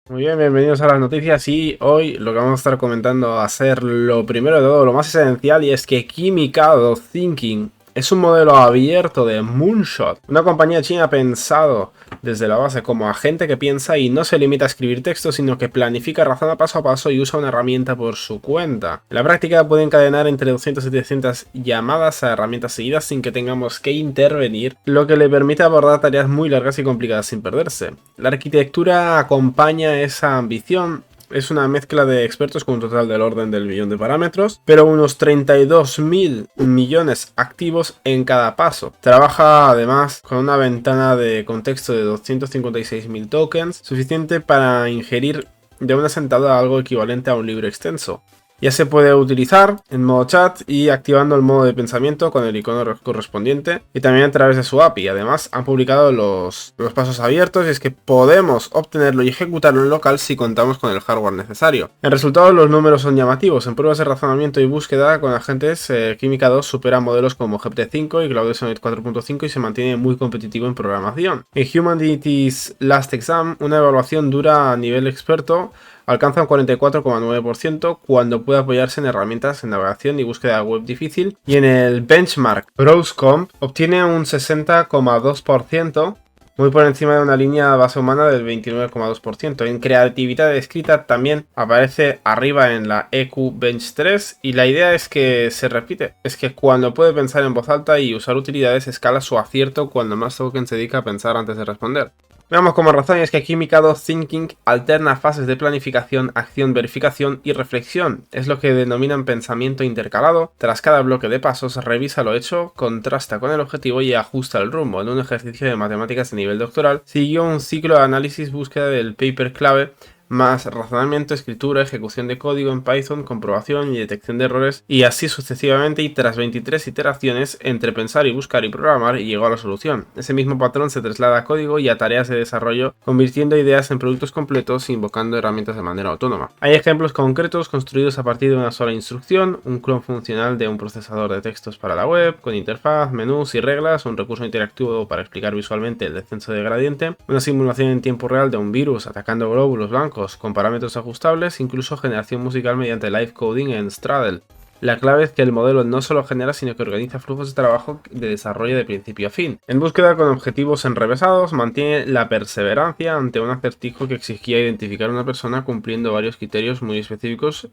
Muy bien, bienvenidos a las noticias y hoy lo que vamos a estar comentando va a ser lo primero de todo, lo más esencial, y es que Kimikado Thinking es un modelo abierto de Moonshot, una compañía china pensado desde la base como agente que piensa y no se limita a escribir texto, sino que planifica, razona paso a paso y usa una herramienta por su cuenta. En la práctica puede encadenar entre 200 y 300 llamadas a herramientas seguidas sin que tengamos que intervenir, lo que le permite abordar tareas muy largas y complicadas sin perderse. La arquitectura acompaña esa ambición. Es una mezcla de expertos con un total del orden del billón de parámetros, pero unos 32.000 millones activos en cada paso. Trabaja además con una ventana de contexto de 256.000 tokens, suficiente para ingerir de una sentada algo equivalente a un libro extenso. Ya se puede utilizar en modo chat y activando el modo de pensamiento con el icono correspondiente y también a través de su API. Además han publicado los pasos abiertos y es que podemos obtenerlo y ejecutarlo en local si contamos con el hardware necesario. En resultado los números son llamativos. En pruebas de razonamiento y búsqueda con agentes, Kimikado supera modelos como GPT-5 y Claude Sonnet 4.5 y se mantiene muy competitivo en programación. En Humanities Last Exam, una evaluación dura a nivel experto alcanza un 44,9% cuando puede apoyarse en herramientas en navegación y búsqueda web difícil, y en el benchmark Browsecomp obtiene un 60,2%, muy por encima de una línea base humana del 29,2%. En creatividad escrita también aparece arriba en la EQ Bench 3 y la idea es que se repite, es que cuando puede pensar en voz alta y usar utilidades escala su acierto cuando más tokens se dedica a pensar antes de responder. Veamos como razón, y es que Kimikado Thinking alterna fases de planificación, acción, verificación y reflexión. Es lo que denominan pensamiento intercalado. Tras cada bloque de pasos, revisa lo hecho, contrasta con el objetivo y ajusta el rumbo. En un ejercicio de matemáticas de nivel doctoral, siguió un ciclo de análisis, búsqueda del paper clave, más razonamiento, escritura, ejecución de código en Python, comprobación y detección de errores, y así sucesivamente, y tras 23 iteraciones entre pensar y buscar y programar, llegó a la solución. Ese mismo patrón se traslada a código y a tareas de desarrollo, convirtiendo ideas en productos completos e invocando herramientas de manera autónoma. Hay ejemplos concretos construidos a partir de una sola instrucción: un clon funcional de un procesador de textos para la web, con interfaz, menús y reglas, un recurso interactivo para explicar visualmente el descenso de gradiente, una simulación en tiempo real de un virus atacando glóbulos blancos con parámetros ajustables, incluso generación musical mediante live coding en Straddle. La clave es que el modelo no solo genera, sino que organiza flujos de trabajo de desarrollo de principio a fin. En búsqueda con objetivos enrevesados, mantiene la perseverancia ante un acertijo que exigía identificar a una persona cumpliendo varios criterios muy específicos,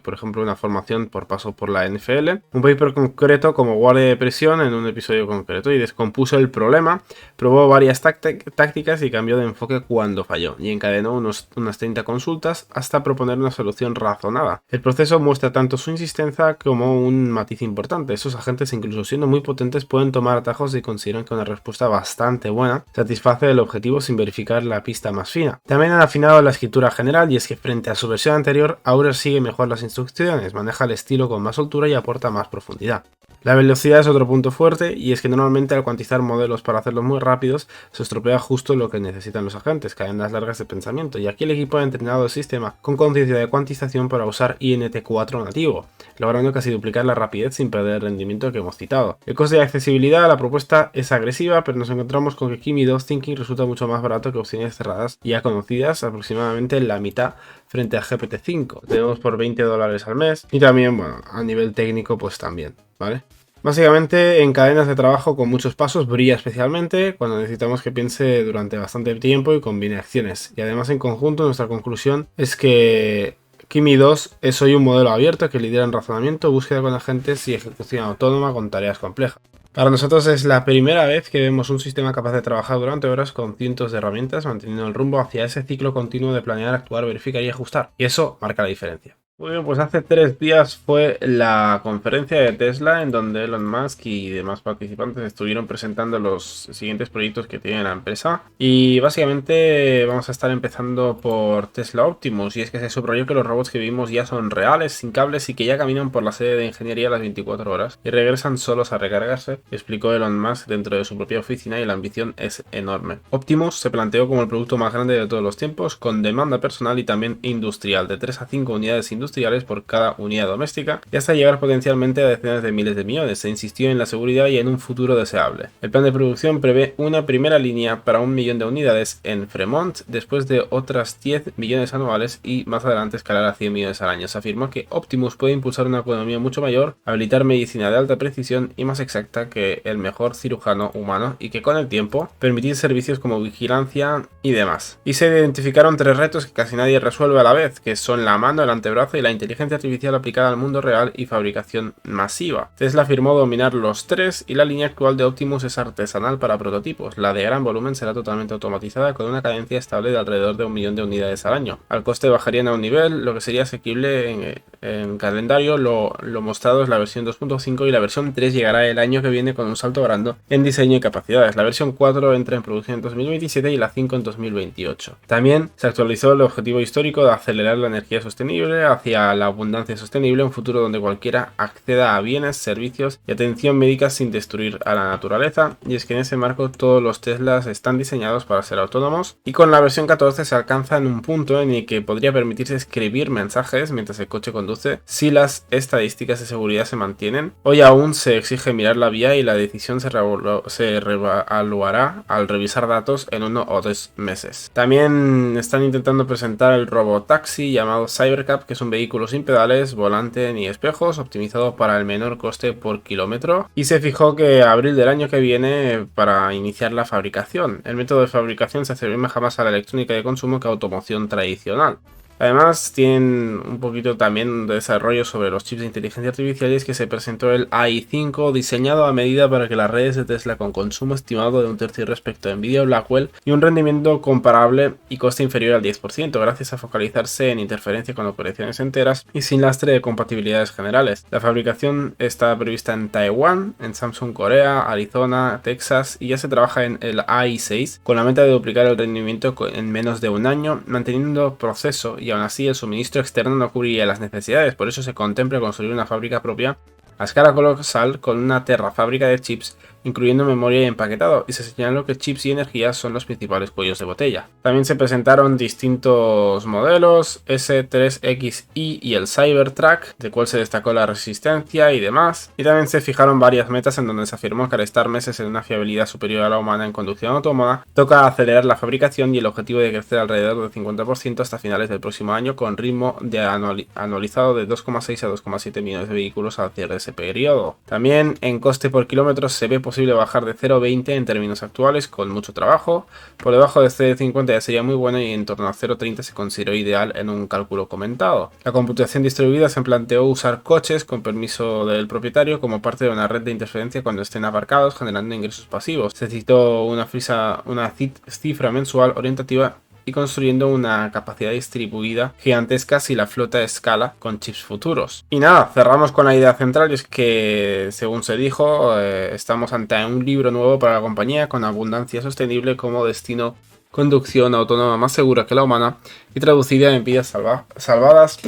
por ejemplo una formación por paso por la NFL, un paper concreto como guardia de presión en un episodio concreto, y descompuso el problema, probó varias tácticas y cambió de enfoque cuando falló, y encadenó unas 30 consultas hasta proponer una solución razonada. El proceso muestra tanto su insistencia como un matiz importante. Esos agentes, incluso siendo muy potentes, pueden tomar atajos y consideran que una respuesta bastante buena satisface el objetivo sin verificar la pista más fina. También han afinado la escritura general, y es que frente a su versión anterior, Aurer sigue mejor las instrucciones, maneja el estilo con más soltura y aporta más profundidad. La velocidad es otro punto fuerte, y es que normalmente al cuantizar modelos para hacerlos muy rápidos se estropea justo lo que necesitan los agentes, cadenas largas de pensamiento, y aquí el equipo ha entrenado el sistema con conciencia de cuantización para usar INT4 nativo, logrando casi duplicar la rapidez sin perder el rendimiento que hemos citado. El coste de accesibilidad a la propuesta es agresiva, pero nos encontramos con que Kimikado Thinking resulta mucho más barato que opciones cerradas ya conocidas, aproximadamente la mitad frente a GPT-5. Tenemos por $20 al mes, y también, bueno, a nivel técnico pues también, ¿vale? Básicamente, en cadenas de trabajo con muchos pasos brilla especialmente cuando necesitamos que piense durante bastante tiempo y combine acciones. Y además, en conjunto, nuestra conclusión es que Kimi 2 es hoy un modelo abierto que lidera en razonamiento, búsqueda con agentes y ejecución autónoma con tareas complejas. Para nosotros es la primera vez que vemos un sistema capaz de trabajar durante horas con cientos de herramientas, manteniendo el rumbo hacia ese ciclo continuo de planear, actuar, verificar y ajustar. Y eso marca la diferencia. Muy bien, pues hace 3 días fue la conferencia de Tesla en donde Elon Musk y demás participantes estuvieron presentando los siguientes proyectos que tiene la empresa, y básicamente vamos a estar empezando por Tesla Optimus, y es que se subrayó que los robots que vimos ya son reales, sin cables, y que ya caminan por la sede de ingeniería a las 24 horas y regresan solos a recargarse, explicó Elon Musk dentro de su propia oficina, y la ambición es enorme. Optimus se planteó como el producto más grande de todos los tiempos, con demanda personal y también industrial, de 3 a 5 unidades industriales industriales por cada unidad doméstica y hasta llegar potencialmente a decenas de miles de millones. Se insistió en la seguridad y en un futuro deseable. El plan de producción prevé una primera línea para 1 millón de unidades en Fremont, después de otras 10 millones anuales y más adelante escalar a 100 millones al año. Se afirmó que Optimus puede impulsar una economía mucho mayor, habilitar medicina de alta precisión y más exacta que el mejor cirujano humano y que con el tiempo permitir servicios como vigilancia y demás. Y se identificaron 3 retos que casi nadie resuelve a la vez, que son la mano, el antebrazo y la inteligencia artificial aplicada al mundo real y fabricación masiva. Tesla afirmó dominar los 3 y la línea actual de Optimus es artesanal para prototipos. La de gran volumen será totalmente automatizada con una cadencia estable de alrededor de 1 millón de unidades al año. Al coste bajarían a un nivel, lo que sería asequible en calendario. Lo mostrado es la versión 2.5 y la versión 3 llegará el año que viene con un salto grande en diseño y capacidades. La versión 4 entra en producción en 2027 y la 5 en 2028. También se actualizó el objetivo histórico de acelerar la energía sostenible hacia la abundancia sostenible, un futuro donde cualquiera acceda a bienes, servicios y atención médica sin destruir a la naturaleza. Y es que en ese marco todos los Teslas están diseñados para ser autónomos y con la versión 14 se alcanza en un punto en el que podría permitirse escribir mensajes mientras el coche conduce si las estadísticas de seguridad se mantienen. Hoy aún se exige mirar la vía y la decisión se reevaluará al revisar datos en 1 o 2 meses. También están intentando presentar el robotaxi llamado Cybercab, que es un vehículo sin pedales, volante ni espejos, optimizado para el menor coste por kilómetro, y se fijó que abril del año que viene para iniciar la fabricación. El método de fabricación se asemeja más a la electrónica de consumo que a automoción tradicional. Además, tienen un poquito también de desarrollo sobre los chips de inteligencia artificial y es que se presentó el AI5 diseñado a medida para que las redes de Tesla con consumo estimado de 1/3 respecto a Nvidia o Blackwell y un rendimiento comparable y coste inferior al 10%, gracias a focalizarse en interferencia con operaciones enteras y sin lastre de compatibilidades generales. La fabricación está prevista en Taiwán, en Samsung Corea, Arizona, Texas y ya se trabaja en el AI6 con la meta de duplicar el rendimiento en menos de un año, manteniendo proceso y aún así el suministro externo no cubriría las necesidades, por eso se contempla construir una fábrica propia a escala colosal con una terrafábrica de chips, incluyendo memoria y empaquetado, y se señaló que chips y energía son los principales cuellos de botella. También se presentaron distintos modelos, S3XI y el Cybertruck, de cual se destacó la resistencia y demás, y también se fijaron varias metas en donde se afirmó que al estar meses en una fiabilidad superior a la humana en conducción autónoma, toca acelerar la fabricación y el objetivo de crecer alrededor del 50% hasta finales del próximo año, con ritmo de anualizado de 2,6 a 2,7 millones de vehículos al cierre de ese periodo. También en coste por kilómetro se ve posible bajar de 0,20 en términos actuales con mucho trabajo. Por debajo de 0,50 ya sería muy bueno y en torno a 0,30 se consideró ideal en un cálculo comentado. La computación distribuida se planteó usar coches con permiso del propietario como parte de una red de interferencia cuando estén aparcados, generando ingresos pasivos. Se citó una cifra mensual orientativa y construyendo una capacidad distribuida gigantesca si la flota escala con chips futuros. Y nada, cerramos con la idea central, y es que, según se dijo, estamos ante un libro nuevo para la compañía con abundancia sostenible como destino, conducción autónoma más segura que la humana y traducida en vidas salvadas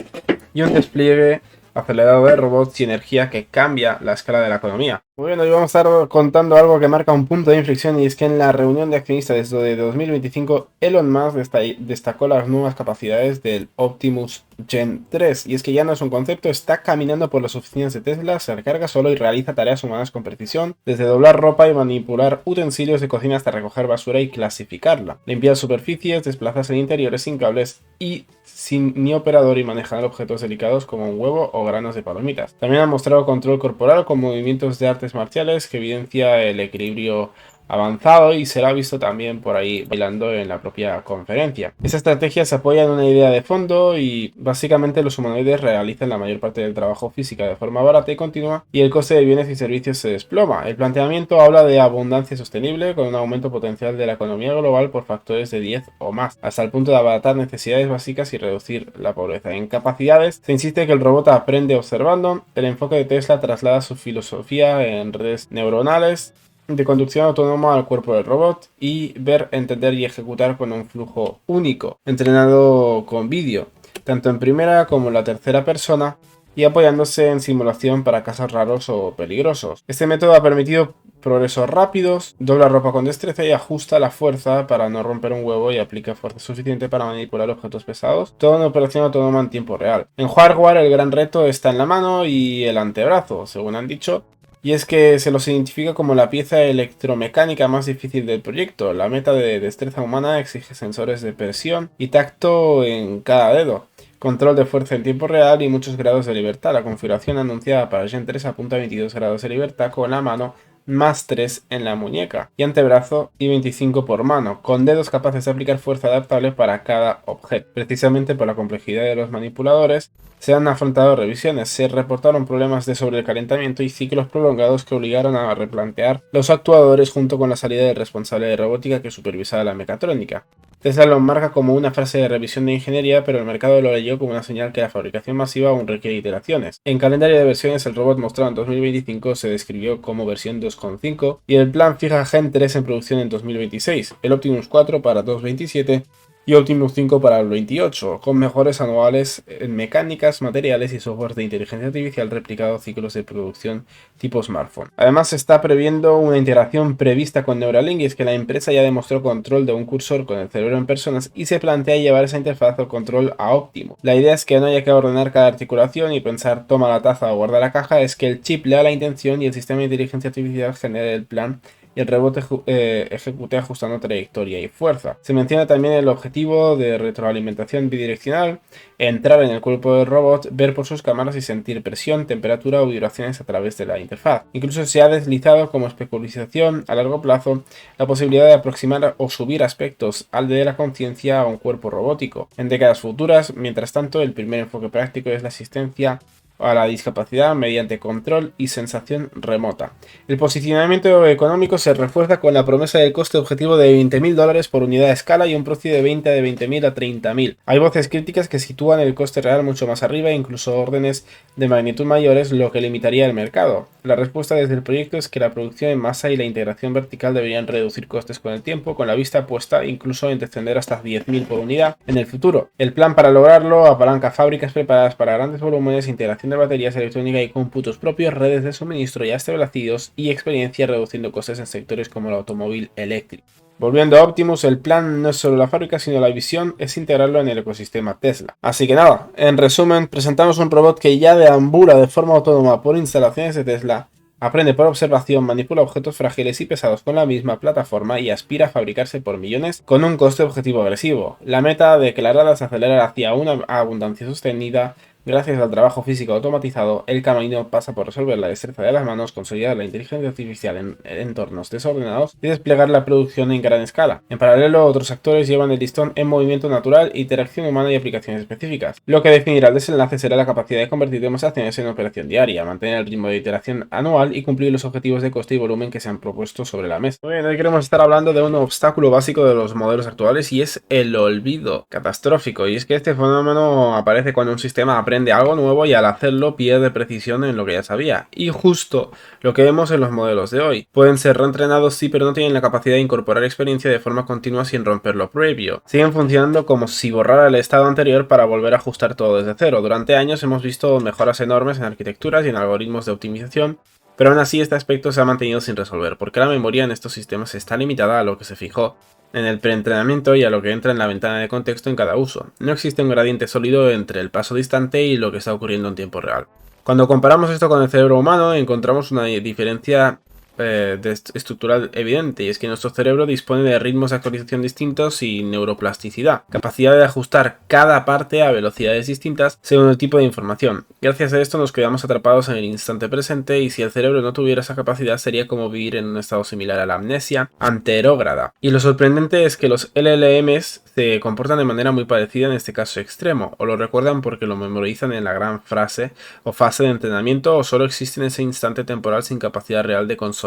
y un despliegue acelerado de robots y energía que cambia la escala de la economía. Muy bien, hoy vamos a estar contando algo que marca un punto de inflexión y es que en la reunión de accionistas desde 2025 Elon Musk destacó las nuevas capacidades del Optimus Gen 3 y es que ya no es un concepto, está caminando por las oficinas de Tesla, se recarga solo y realiza tareas humanas con precisión, desde doblar ropa y manipular utensilios de cocina hasta recoger basura y clasificarla, limpiar superficies, desplazarse en interiores sin cables y sin ni operador y manejar objetos delicados como un huevo o granos de palomitas. También ha mostrado control corporal con movimientos de artes marciales que evidencia el equilibrio avanzado y será visto también por ahí bailando en la propia conferencia. Esta estrategia se apoya en una idea de fondo y básicamente los humanoides realizan la mayor parte del trabajo físico de forma barata y continua y el coste de bienes y servicios se desploma. El planteamiento habla de abundancia sostenible con un aumento potencial de la economía global por factores de 10 o más, hasta el punto de abaratar necesidades básicas y reducir la pobreza. En capacidades se insiste que el robot aprende observando, el enfoque de Tesla traslada su filosofía en redes neuronales de conducción autónoma al cuerpo del robot y ver, entender y ejecutar con un flujo único, entrenado con vídeo, tanto en primera como en la tercera persona, y apoyándose en simulación para casos raros o peligrosos. Este método ha permitido progresos rápidos, dobla ropa con destreza y ajusta la fuerza para no romper un huevo y aplica fuerza suficiente para manipular objetos pesados, todo en operación autónoma en tiempo real. En hardware el gran reto está en la mano y el antebrazo, según han dicho, y es que se los identifica como la pieza electromecánica más difícil del proyecto. La meta de destreza humana exige sensores de presión y tacto en cada dedo, control de fuerza en tiempo real y muchos grados de libertad. La configuración anunciada para Gen 3 apunta a 22 grados de libertad con la mano, más 3 en la muñeca y antebrazo y 25 por mano, con dedos capaces de aplicar fuerza adaptable para cada objeto. Precisamente por la complejidad de los manipuladores, se han afrontado revisiones, se reportaron problemas de sobrecalentamiento y ciclos prolongados que obligaron a replantear los actuadores junto con la salida del responsable de robótica que supervisaba la mecatrónica. Tesla lo marca como una frase de revisión de ingeniería, pero el mercado lo leyó como una señal que la fabricación masiva aún requiere iteraciones. En calendario de versiones, el robot mostrado en 2025 se describió como versión 2.5 y el plan fija Gen 3 en producción en 2026, el Optimus 4 para 2027 y Optimus 5 para el 28, con mejoras anuales en mecánicas, materiales y software de inteligencia artificial replicado ciclos de producción tipo smartphone. Además, se está previendo una integración prevista con Neuralink, y es que la empresa ya demostró control de un cursor con el cerebro en personas y se plantea llevar esa interfaz o control a Optimus. La idea es que no haya que ordenar cada articulación y pensar toma la taza o guarda la caja, es que el chip lea la intención y el sistema de inteligencia artificial genere el plan y el robot ejecute ajustando trayectoria y fuerza. Se menciona también el objetivo de retroalimentación bidireccional, entrar en el cuerpo del robot, ver por sus cámaras y sentir presión, temperatura o vibraciones a través de la interfaz. Incluso se ha deslizado como especialización a largo plazo la posibilidad de aproximar o subir aspectos al de la conciencia a un cuerpo robótico. En décadas futuras, mientras tanto, el primer enfoque práctico es la asistencia a la discapacidad mediante control y sensación remota. El posicionamiento económico se refuerza con la promesa del coste objetivo de $20.000 por unidad a escala y un precio de venta de 20.000 a 30.000. Hay voces críticas que sitúan el coste real mucho más arriba, incluso órdenes de magnitud mayores, lo que limitaría el mercado. La respuesta desde el proyecto es que la producción en masa y la integración vertical deberían reducir costes con el tiempo, con la vista puesta incluso en descender hasta 10.000 por unidad en el futuro. El plan para lograrlo apalanca fábricas preparadas para grandes volúmenes, integración de baterías electrónicas y cómputos propios, redes de suministro ya establecidos y experiencia reduciendo costes en sectores como el automóvil eléctrico. Volviendo a Optimus, el plan no es solo la fábrica, sino la visión es integrarlo en el ecosistema Tesla. Así que nada, en resumen, presentamos un robot que ya deambula de forma autónoma por instalaciones de Tesla, aprende por observación, manipula objetos frágiles y pesados con la misma plataforma y aspira a fabricarse por millones con un coste objetivo agresivo. La meta declarada es acelerar hacia una abundancia sostenida. Gracias al trabajo físico automatizado, el camino pasa por resolver la destreza de las manos, consolidar la inteligencia artificial en entornos desordenados y desplegar la producción en gran escala. En paralelo, otros actores llevan el listón en movimiento natural, interacción humana y aplicaciones específicas. Lo que definirá el desenlace será la capacidad de convertir demostraciones en operación diaria, mantener el ritmo de iteración anual y cumplir los objetivos de coste y volumen que se han propuesto sobre la mesa. Muy bien, hoy queremos estar hablando de un obstáculo básico de los modelos actuales y es el olvido catastrófico. Y es que este fenómeno aparece cuando un sistema aprende algo nuevo y al hacerlo pierde precisión en lo que ya sabía. Y justo lo que vemos en los modelos de hoy. Pueden ser reentrenados sí, pero no tienen la capacidad de incorporar experiencia de forma continua sin romper lo previo. Siguen funcionando como si borrara el estado anterior para volver a ajustar todo desde cero. Durante años hemos visto mejoras enormes en arquitecturas y en algoritmos de optimización, pero aún así este aspecto se ha mantenido sin resolver, porque la memoria en estos sistemas está limitada a lo que se fijó en el preentrenamiento y a lo que entra en la ventana de contexto en cada uso. No existe un gradiente sólido entre el paso distante y lo que está ocurriendo en tiempo real. Cuando comparamos esto con el cerebro humano, encontramos una diferencia estructural evidente, y es que nuestro cerebro dispone de ritmos de actualización distintos y neuroplasticidad, capacidad de ajustar cada parte a velocidades distintas según el tipo de información. Gracias a esto nos quedamos atrapados en el instante presente, y si el cerebro no tuviera esa capacidad sería como vivir en un estado similar a la amnesia anterógrada. Y lo sorprendente es que los LLMs se comportan de manera muy parecida en este caso extremo, o lo recuerdan porque lo memorizan en la gran frase o fase de entrenamiento, o solo existe en ese instante temporal sin capacidad real de consolidación.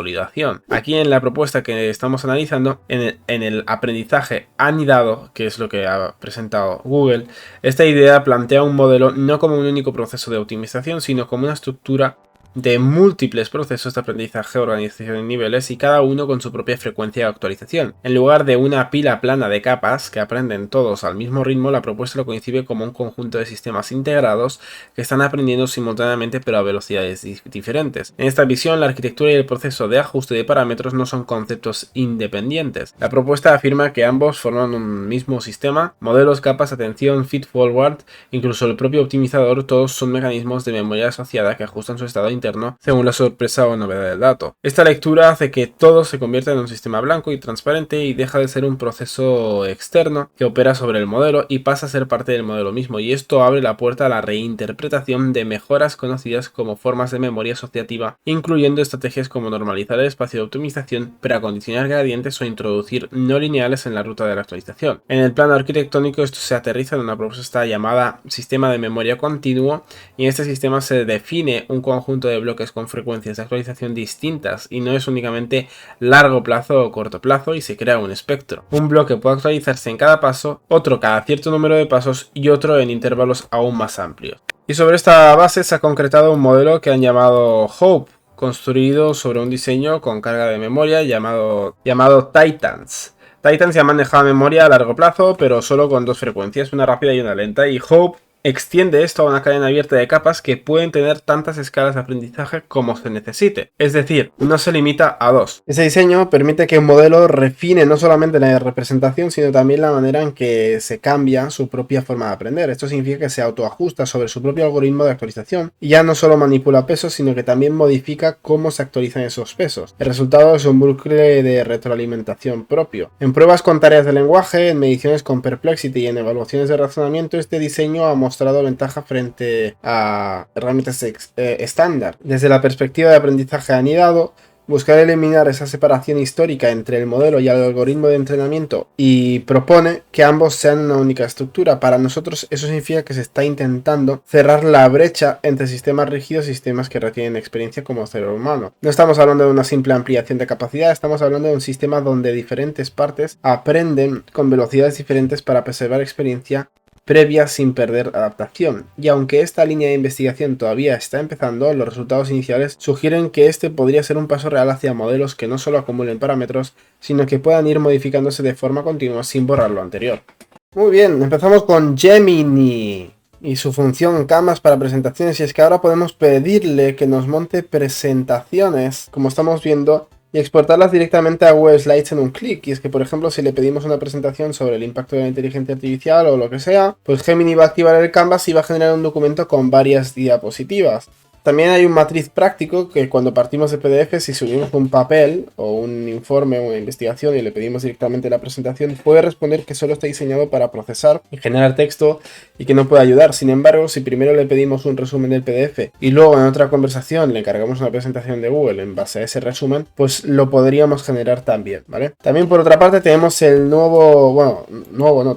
Aquí en la propuesta que estamos analizando, en el aprendizaje anidado, que es lo que ha presentado Google, esta idea plantea un modelo no como un único proceso de optimización, sino como una estructura de múltiples procesos de aprendizaje, organización en niveles y cada uno con su propia frecuencia de actualización. En lugar de una pila plana de capas que aprenden todos al mismo ritmo, la propuesta lo concibe como un conjunto de sistemas integrados que están aprendiendo simultáneamente pero a velocidades diferentes. En esta visión, la arquitectura y el proceso de ajuste de parámetros no son conceptos independientes. La propuesta afirma que ambos forman un mismo sistema, modelos, capas, atención, feed-forward, incluso el propio optimizador, todos son mecanismos de memoria asociada que ajustan su estado interno según la sorpresa o novedad del dato. Esta lectura hace que todo se convierta en un sistema blanco y transparente y deja de ser un proceso externo que opera sobre el modelo y pasa a ser parte del modelo mismo, y esto abre la puerta a la reinterpretación de mejoras conocidas como formas de memoria asociativa, incluyendo estrategias como normalizar el espacio de optimización, preacondicionar gradientes o introducir no lineales en la ruta de la actualización. En el plano arquitectónico, esto se aterriza en una propuesta llamada sistema de memoria continuo, y en este sistema se define un conjunto de bloques con frecuencias de actualización distintas y no es únicamente largo plazo o corto plazo, y se crea un espectro. Un bloque puede actualizarse en cada paso, otro cada cierto número de pasos y otro en intervalos aún más amplios. Y sobre esta base se ha concretado un modelo que han llamado Hope, construido sobre un diseño con carga de memoria llamado Titans. Titans ya maneja memoria a largo plazo, pero solo con dos frecuencias, una rápida y una lenta, y Hope extiende esto a una cadena abierta de capas que pueden tener tantas escalas de aprendizaje como se necesite, es decir, no se limita a dos. Ese diseño permite que un modelo refine no solamente la representación, sino también la manera en que se cambia su propia forma de aprender. Esto significa que se autoajusta sobre su propio algoritmo de actualización y ya no solo manipula pesos, sino que también modifica cómo se actualizan esos pesos. El resultado es un bucle de retroalimentación propio. En pruebas con tareas de lenguaje, en mediciones con Perplexity y en evaluaciones de razonamiento, este diseño ha mostrado ventaja frente a herramientas estándar. Desde la perspectiva de aprendizaje anidado, buscar eliminar esa separación histórica entre el modelo y el algoritmo de entrenamiento y propone que ambos sean una única estructura. Para nosotros eso significa que se está intentando cerrar la brecha entre sistemas rígidos y sistemas que retienen experiencia como cerebro humano. No estamos hablando de una simple ampliación de capacidad, estamos hablando de un sistema donde diferentes partes aprenden con velocidades diferentes para preservar experiencia previa sin perder adaptación, y aunque esta línea de investigación todavía está empezando, los resultados iniciales sugieren que este podría ser un paso real hacia modelos que no solo acumulen parámetros, sino que puedan ir modificándose de forma continua sin borrar lo anterior. Muy bien, empezamos con Gemini y su función en Canvas para presentaciones, y es que ahora podemos pedirle que nos monte presentaciones, como estamos viendo, y exportarlas directamente a Google Slides en un clic. Y es que, por ejemplo, si le pedimos una presentación sobre el impacto de la inteligencia artificial o lo que sea, pues Gemini va a activar el Canvas y va a generar un documento con varias diapositivas. También hay un matriz práctico que cuando partimos de PDF, si subimos un papel o un informe o una investigación y le pedimos directamente la presentación, puede responder que solo está diseñado para procesar y generar texto y que no puede ayudar. Sin embargo, si primero le pedimos un resumen del PDF y luego en otra conversación le encargamos una presentación de Google en base a ese resumen, pues lo podríamos generar también, ¿vale? También por otra parte tenemos el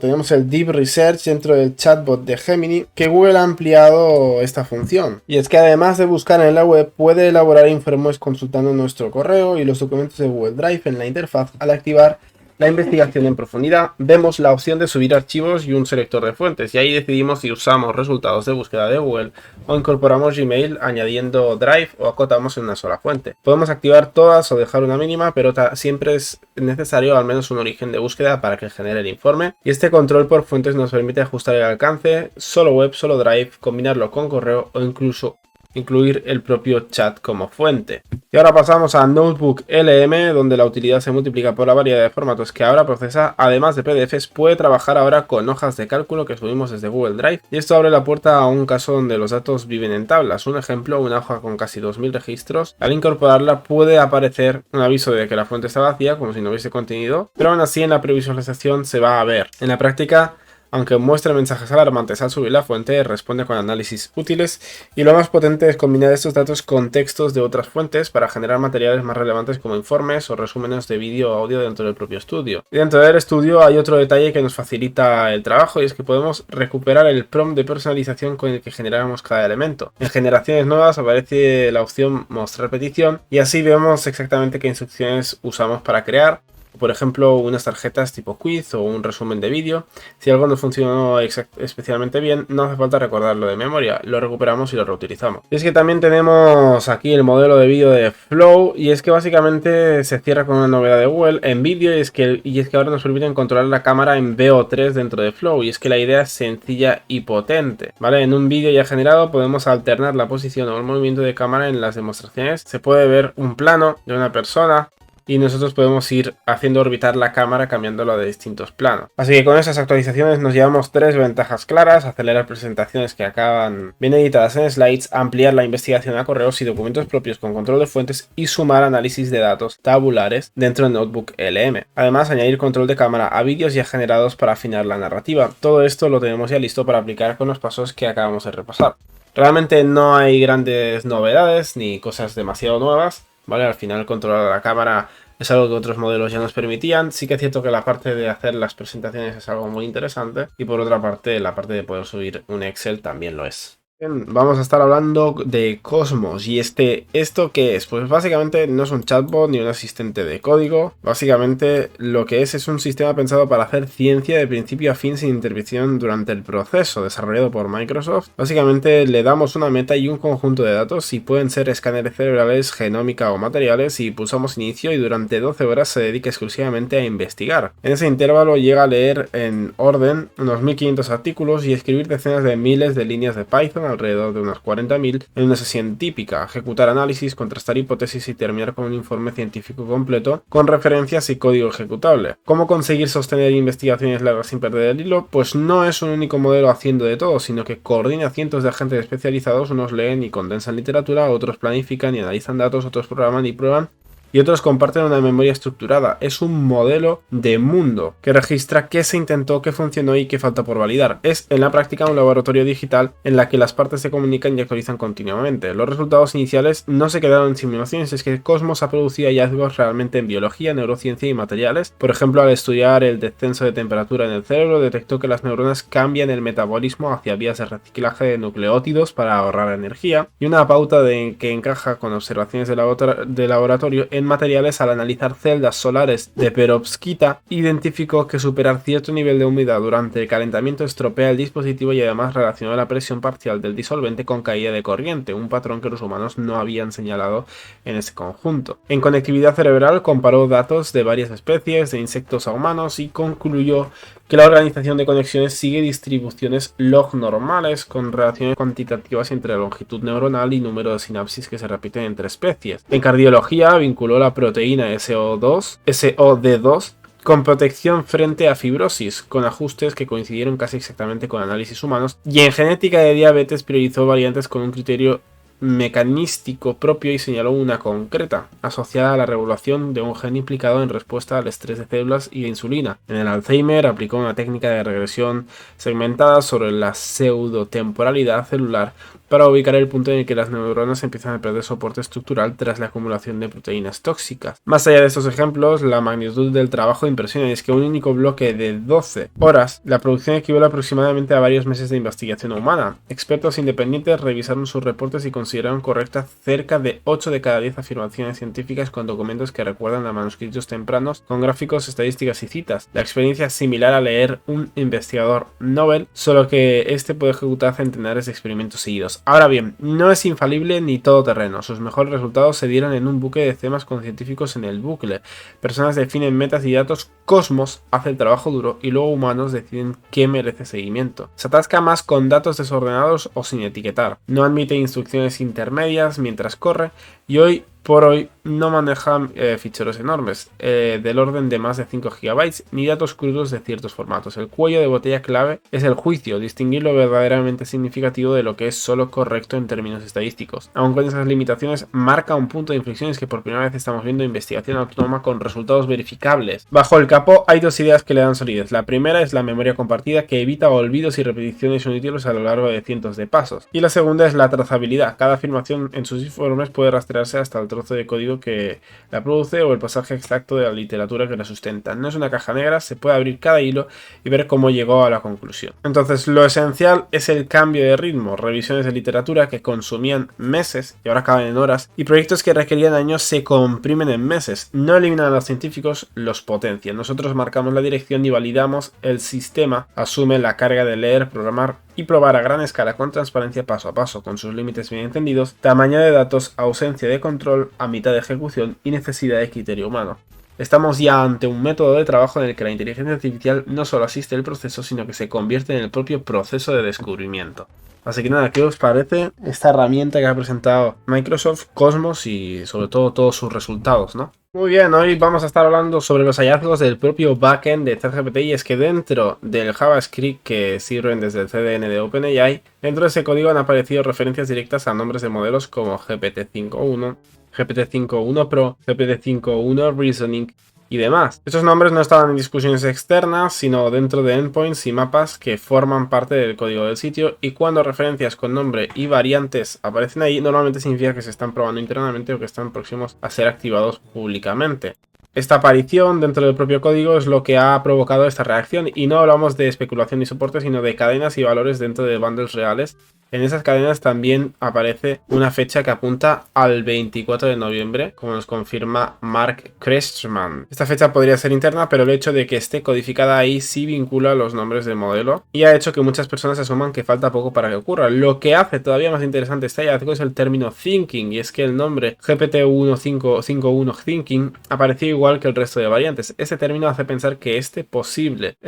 tenemos el Deep Research dentro del chatbot de Gemini, que Google ha ampliado esta función. Y es que además de buscar en la web, puede elaborar informes consultando nuestro correo y los documentos de Google Drive en la interfaz. Al activar la investigación en profundidad, vemos la opción de subir archivos y un selector de fuentes, y ahí decidimos si usamos resultados de búsqueda de Google o incorporamos Gmail añadiendo Drive o acotamos en una sola fuente. Podemos activar todas o dejar una mínima, pero siempre es necesario al menos un origen de búsqueda para que genere el informe, y este control por fuentes nos permite ajustar el alcance, solo web, solo Drive, combinarlo con correo o incluso incluir el propio chat como fuente. Y ahora pasamos a Notebook LM, donde la utilidad se multiplica por la variedad de formatos que ahora procesa. Además de PDFs, puede trabajar ahora con hojas de cálculo que subimos desde Google Drive, y esto abre la puerta a un caso donde los datos viven en tablas. Un ejemplo, una hoja con casi 2000 registros. Al incorporarla puede aparecer un aviso de que la fuente está vacía, como si no hubiese contenido, pero aún así en la previsualización se va a ver. En la práctica, aunque muestre mensajes alarmantes al subir la fuente, responde con análisis útiles, y lo más potente es combinar estos datos con textos de otras fuentes para generar materiales más relevantes como informes o resúmenes de vídeo o audio dentro del propio estudio. Y dentro del estudio hay otro detalle que nos facilita el trabajo, y es que podemos recuperar el prompt de personalización con el que generamos cada elemento. En generaciones nuevas aparece la opción mostrar petición, y así vemos exactamente qué instrucciones usamos para crear. por ejemplo unas tarjetas tipo quiz o un resumen de vídeo. Si algo no funcionó especialmente bien, no hace falta recordarlo de memoria, lo recuperamos y lo reutilizamos. Y es que también tenemos aquí el modelo de vídeo de Flow, y es que básicamente se cierra con una novedad de Google en vídeo, y es que ahora nos permiten controlar la cámara en VO3 dentro de Flow, y es que la idea es sencilla y potente, ¿vale? En un vídeo ya generado podemos alternar la posición o el movimiento de cámara en las demostraciones. Se puede ver un plano de una persona y nosotros podemos ir haciendo orbitar la cámara cambiándolo de distintos planos. Así que con esas actualizaciones nos llevamos 3 ventajas claras: acelerar presentaciones que acaban bien editadas en slides, ampliar la investigación a correos y documentos propios con control de fuentes y sumar análisis de datos tabulares dentro del Notebook LM. Además, añadir control de cámara a vídeos ya generados para afinar la narrativa. Todo esto lo tenemos ya listo para aplicar con los pasos que acabamos de repasar. Realmente no hay grandes novedades ni cosas demasiado nuevas, ¿vale? Al final controlar la cámara es algo que otros modelos ya nos permitían. Sí que es cierto que la parte de hacer las presentaciones es algo muy interesante, y por otra parte la parte de poder subir un Excel también lo es. Bien, vamos a estar hablando de Cosmos. ¿Y esto qué es? Pues básicamente no es un chatbot ni un asistente de código. Básicamente lo que es un sistema pensado para hacer ciencia de principio a fin sin intervención durante el proceso, desarrollado por Microsoft. Básicamente le damos una meta y un conjunto de datos, y pueden ser escáneres cerebrales, genómica o materiales, y pulsamos inicio, y durante 12 horas se dedica exclusivamente a investigar. En ese intervalo llega a leer en orden unos 1500 artículos y escribir decenas de miles de líneas de Python, alrededor de unos 40.000, en una sesión típica: ejecutar análisis, contrastar hipótesis y terminar con un informe científico completo con referencias y código ejecutable. ¿Cómo conseguir sostener investigaciones largas sin perder el hilo? Pues no es un único modelo haciendo de todo, sino que coordina cientos de agentes especializados. Unos leen y condensan literatura, otros planifican y analizan datos, otros programan y prueban, y otros comparten una memoria estructurada. Es un modelo de mundo que registra qué se intentó, qué funcionó y qué falta por validar. Es en la práctica un laboratorio digital en la que las partes se comunican y actualizan continuamente. Los resultados iniciales no se quedaron en simulaciones, es que Cosmos ha producido hallazgos realmente en biología, neurociencia y materiales. Por ejemplo, al estudiar el descenso de temperatura en el cerebro, detectó que las neuronas cambian el metabolismo hacia vías de reciclaje de nucleótidos para ahorrar energía, y una pauta que encaja con observaciones de laboratorio en materiales. Al analizar celdas solares de perovskita, identificó que superar cierto nivel de humedad durante el calentamiento estropea el dispositivo, y además relacionó la presión parcial del disolvente con caída de corriente, un patrón que los humanos no habían señalado en ese conjunto. En conectividad cerebral comparó datos de varias especies, de insectos a humanos, y concluyó que la organización de conexiones sigue distribuciones log normales con relaciones cuantitativas entre longitud neuronal y número de sinapsis que se repiten entre especies. En cardiología vinculó la proteína SOD2 con protección frente a fibrosis, con ajustes que coincidieron casi exactamente con análisis humanos, y en genética de diabetes priorizó variantes con un criterio mecanístico propio y señaló una concreta, asociada a la regulación de un gen implicado en respuesta al estrés de células y de insulina. En el Alzheimer aplicó una técnica de regresión segmentada sobre la pseudotemporalidad celular para ubicar el punto en el que las neuronas empiezan a perder soporte estructural tras la acumulación de proteínas tóxicas. Más allá de estos ejemplos, la magnitud del trabajo impresiona, y es que un único bloque de 12 horas, la producción equivale aproximadamente a varios meses de investigación humana. Expertos independientes revisaron sus reportes y consideraron correctas cerca de 8 de cada 10 afirmaciones científicas, con documentos que recuerdan a manuscritos tempranos con gráficos, estadísticas y citas. La experiencia es similar a leer un investigador Nobel, solo que este puede ejecutar centenares de experimentos seguidos. Ahora bien, no es infalible ni todoterreno. Sus mejores resultados se dieron en un buque de temas con científicos en el bucle. Personas definen metas y datos, Cosmos hace el trabajo duro, y luego humanos deciden qué merece seguimiento. Se atasca más con datos desordenados o sin etiquetar. No admite instrucciones intermedias mientras corre, y hoy por hoy no maneja ficheros enormes, del orden de más de 5 GB, ni datos crudos de ciertos formatos. El cuello de botella clave es el juicio, distinguir lo verdaderamente significativo de lo que es solo correcto en términos estadísticos. Aun con esas limitaciones, marca un punto de inflexión, es que por primera vez estamos viendo investigación autónoma con resultados verificables. Bajo el capó hay dos ideas que le dan solidez. La primera es la memoria compartida, que evita olvidos y repeticiones inútiles a lo largo de cientos de pasos. Y la segunda es la trazabilidad. Cada afirmación en sus informes puede rastrearse hasta el trozo de código individuo que la produce o el pasaje exacto de la literatura que la sustenta. No es una caja negra, se puede abrir cada hilo y ver cómo llegó a la conclusión. Entonces, lo esencial es el cambio de ritmo, revisiones de literatura que consumían meses y ahora acaban en horas, y proyectos que requerían años se comprimen en meses. No eliminan a los científicos, los potencian. Nosotros marcamos la dirección y validamos el sistema, asume la carga de leer, programar y probar a gran escala con transparencia paso a paso, con sus límites bien entendidos, tamaño de datos, ausencia de control a mitad de ejecución y necesidad de criterio humano. Estamos ya ante un método de trabajo en el que la inteligencia artificial no solo asiste el proceso, sino que se convierte en el propio proceso de descubrimiento. Así que nada, ¿qué os parece esta herramienta que ha presentado Microsoft, Cosmos y sobre todo todos sus resultados, ¿no? Muy bien, hoy vamos a estar hablando sobre los hallazgos del propio backend de ChatGPT, y es que dentro del JavaScript que sirven desde el CDN de OpenAI, dentro de ese código han aparecido referencias directas a nombres de modelos como GPT-5.1, GPT-5.1 Pro, GPT-5.1 Reasoning y demás. Estos nombres no estaban en discusiones externas, sino dentro de endpoints y mapas que forman parte del código del sitio, y cuando referencias con nombre y variantes aparecen ahí, normalmente significa que se están probando internamente o que están próximos a ser activados públicamente. Esta aparición dentro del propio código es lo que ha provocado esta reacción, y no hablamos de especulación ni soporte, sino de cadenas y valores dentro de bundles reales. En esas cadenas también aparece una fecha que apunta al 24 de noviembre, como nos confirma Mark Crestman. Esta fecha podría ser interna, pero el hecho de que esté codificada ahí sí vincula los nombres del modelo y ha hecho que muchas personas asuman que falta poco para que ocurra. Lo que hace todavía más interesante este hallazgo es el término thinking, y es que el nombre GPT-151 thinking apareció igual que el resto de variantes. Este término hace pensar que este posible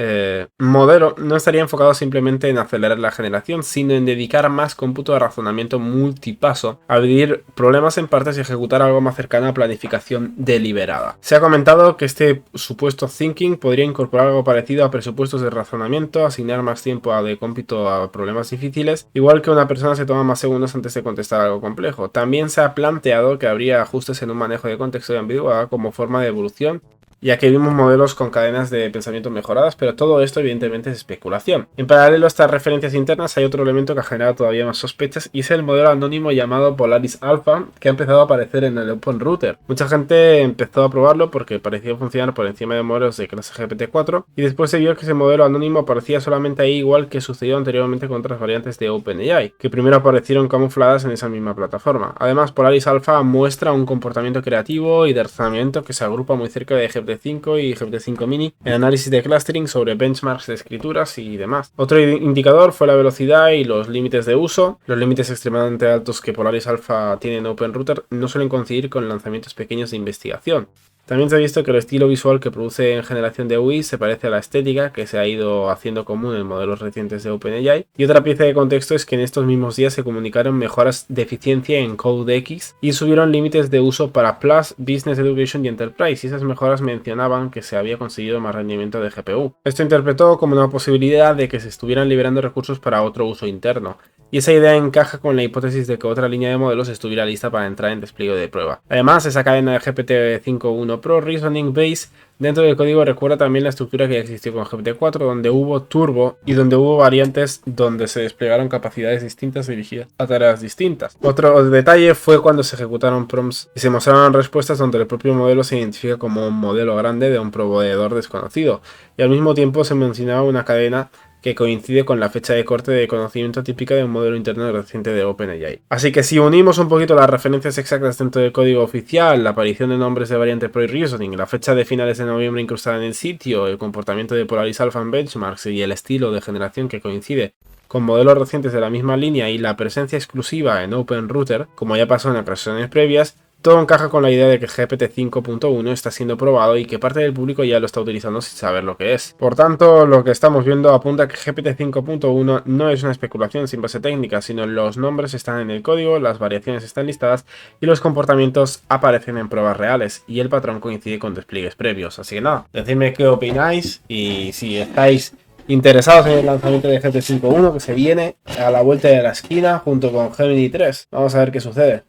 modelo no estaría enfocado simplemente en acelerar la generación, sino en dedicar más cómputo de razonamiento multipaso, a dividir problemas en partes y ejecutar algo más cercano a planificación deliberada. Se ha comentado que este supuesto thinking podría incorporar algo parecido a presupuestos de razonamiento, asignar más tiempo de cómputo a problemas difíciles, igual que una persona se toma más segundos antes de contestar algo complejo. También se ha planteado que habría ajustes en un manejo de contexto y ambigüedad como forma de evolución, ya que vimos modelos con cadenas de pensamiento mejoradas, pero todo esto evidentemente es especulación. En paralelo a estas referencias internas hay otro elemento que ha generado todavía más sospechas, y es el modelo anónimo llamado Polaris Alpha, que ha empezado a aparecer en el OpenRouter. Mucha gente empezó a probarlo porque parecía funcionar por encima de modelos de clase GPT-4, y después se vio que ese modelo anónimo aparecía solamente ahí, igual que sucedió anteriormente con otras variantes de OpenAI, que primero aparecieron camufladas en esa misma plataforma. Además, Polaris Alpha muestra un comportamiento creativo y de razonamiento que se agrupa muy cerca de GPT-5 y GPT-5 Mini en análisis de clustering sobre benchmarks de escrituras y demás. Otro indicador fue la velocidad y los límites de uso. Los límites extremadamente altos que Polaris Alpha tiene en OpenRouter no suelen coincidir con lanzamientos pequeños de investigación. También se ha visto que el estilo visual que produce en generación de UI se parece a la estética que se ha ido haciendo común en modelos recientes de OpenAI. Y otra pieza de contexto es que en estos mismos días se comunicaron mejoras de eficiencia en CodeX y subieron límites de uso para Plus, Business Education y Enterprise, y esas mejoras mencionaban que se había conseguido más rendimiento de GPU. Esto interpretó como una posibilidad de que se estuvieran liberando recursos para otro uso interno, y esa idea encaja con la hipótesis de que otra línea de modelos estuviera lista para entrar en despliegue de prueba. Además, esa cadena de GPT-5.1 Pro Reasoning Base dentro del código recuerda también la estructura que ya existió con GPT-4, donde hubo Turbo y donde hubo variantes donde se desplegaron capacidades distintas dirigidas a tareas distintas. Otro detalle fue cuando se ejecutaron prompts y se mostraron respuestas donde el propio modelo se identifica como un modelo grande de un proveedor desconocido, y al mismo tiempo se mencionaba una cadena que coincide con la fecha de corte de conocimiento típica de un modelo interno reciente de OpenAI. Así que si unimos un poquito las referencias exactas dentro del código oficial, la aparición de nombres de variante Pro y Reasoning, la fecha de finales de noviembre incrustada en el sitio, el comportamiento de Polaris Alpha en benchmarks y el estilo de generación que coincide con modelos recientes de la misma línea y la presencia exclusiva en OpenRouter, como ya pasó en ocasiones previas, todo encaja con la idea de que GPT-5.1 está siendo probado y que parte del público ya lo está utilizando sin saber lo que es. Por tanto, lo que estamos viendo apunta a que GPT-5.1 no es una especulación sin base técnica, sino los nombres están en el código, las variaciones están listadas y los comportamientos aparecen en pruebas reales, y el patrón coincide con despliegues previos. Así que nada, decidme qué opináis, y si estáis interesados en el lanzamiento de GPT-5.1 que se viene a la vuelta de la esquina junto con Gemini 3. Vamos a ver qué sucede.